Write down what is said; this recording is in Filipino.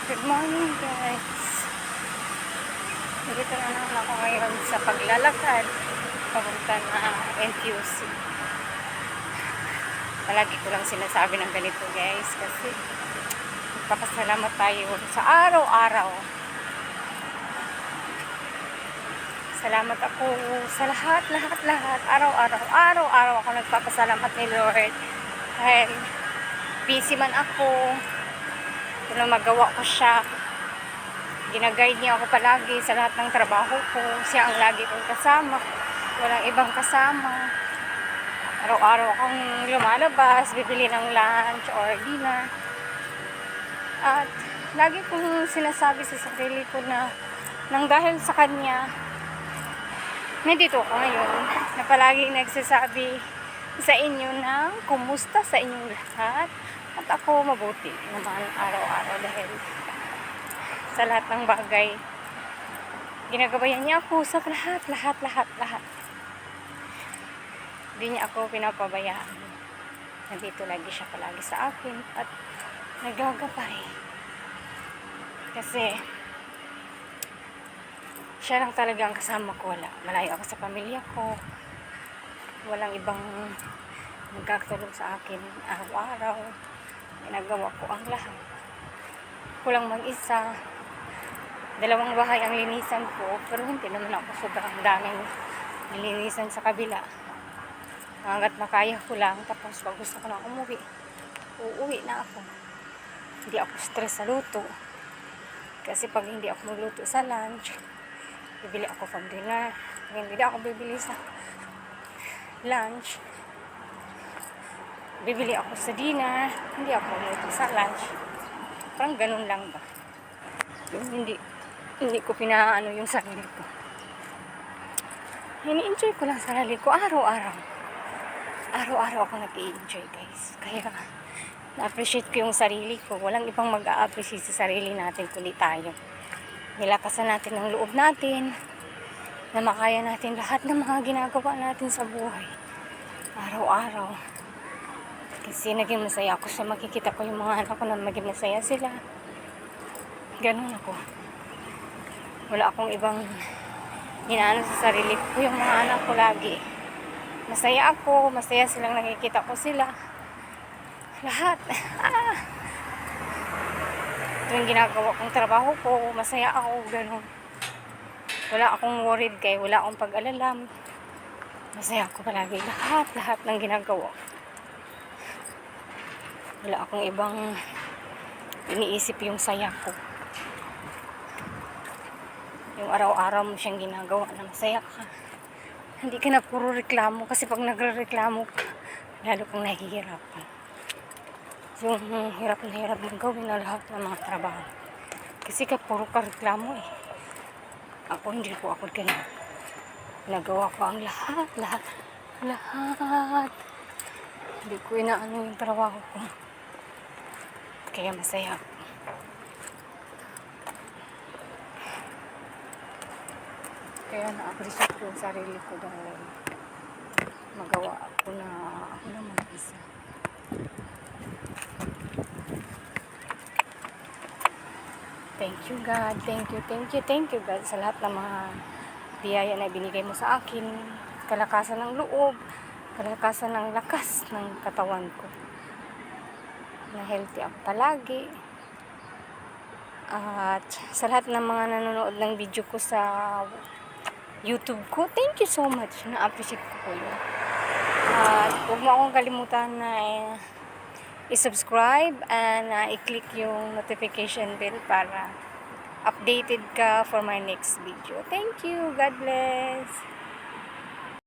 Good morning guys. Dito na naman ako ngayon sa paglalakad papunta na NTUC. Palagi ko lang sinasabi ng ganito guys kasi magpapasalamat tayo sa araw-araw. Salamat ako sa lahat. Araw-araw ako nagpapasalamat ni Lord. Dahil busy man ako, na magawa ko siya. Ginaguide niya ako palagi sa lahat ng trabaho ko. Siya ang lagi kong kasama. Walang ibang kasama. Araw-araw akong lumalabas, bibili ng lunch or dinner. At lagi kong sinasabi sa sarili ko na nang dahil sa kanya, nandito ako ngayon, na palagi nagsasabi sa inyo na kumusta sa inyong lahat. At ako mabuti naman araw-araw dahil sa lahat ng bagay ginagabayan niya ako sa lahat. Hindi niya ako pinapabayaan. Nandito lagi siya palagi sa akin at nagagabay. Kasi siya lang talaga ang kasama ko. Malayo ako sa pamilya ko. Walang ibang nagkakatulong sa akin araw-araw. Ginagawa ko ang lahat. Kulang mag-isa. 2 bahay ang linisan ko. Pero hindi naman ako sobrang daming nilinisan sa kabila. Hanggat makaya ko lang. Tapos pag gusto ko na umuwi, uuwi na ako. Hindi ako stress sa luto. Kasi pag hindi ako magluto sa lunch, bibili ako pang dinner. Pag hindi ako bibili sa lunch, bibili ako sa dinner, hindi ako magluto sa lunch. Parang ganun lang ba? Hindi ko pinaano yung sarili ko. Ini-enjoy ko lang sarili ko araw-araw. Araw-araw ako nag-i-enjoy guys. Kaya na-appreciate ko yung sarili ko. Walang ibang mag-a-appreciate sa sarili natin kundi tayo. Nilakasan natin ang loob natin na makaya natin lahat ng mga ginagawa natin sa buhay. Araw-araw. Kasi naging masaya ako sa makikita ko yung mga anak ko na maging masaya sila. Ganun ako. Wala akong ibang inaano sa sarili ko. Yung mga anak ko lagi. Masaya ako. Masaya silang nakikita ko sila. Lahat. Ito yung ginagawa kong trabaho ko. Masaya ako. Ganun. Wala akong worried kay. Wala akong pag-alala. Masaya ako palagi. Lahat ng ginagawa. Wala akong ibang iniisip yung saya ko. Yung araw-araw mo siyang ginagawa na masaya ka. Hindi ka na puro reklamo kasi pag nagre-reklamo ka, lalo kang nahihirapan. Yung hirap na hirap mong gawin na lahat ng mga trabaho. Kasi ka puro ka reklamo eh. Ako hindi ko ako ganun. Nagawa ko ang lahat. Hindi ko inaano yung trabaho ko. Kaya masaya ako. Kaya na-appreciate ko yung sarili ko dahil magawa ako na mag-isa. Thank you God. Thank you God sa lahat ng mga biyaya na binigay mo sa akin. Kalakasan ng loob, kalakasan ng lakas ng katawan ko. Na healthy ako palagi. At sa lahat ng mga nanonood ng video ko sa YouTube ko, thank you so much. Na-appreciate ko po yun. At huwag mo akong kalimutan na i-subscribe and i-click yung notification bell para updated ka for my next video. Thank you. God bless.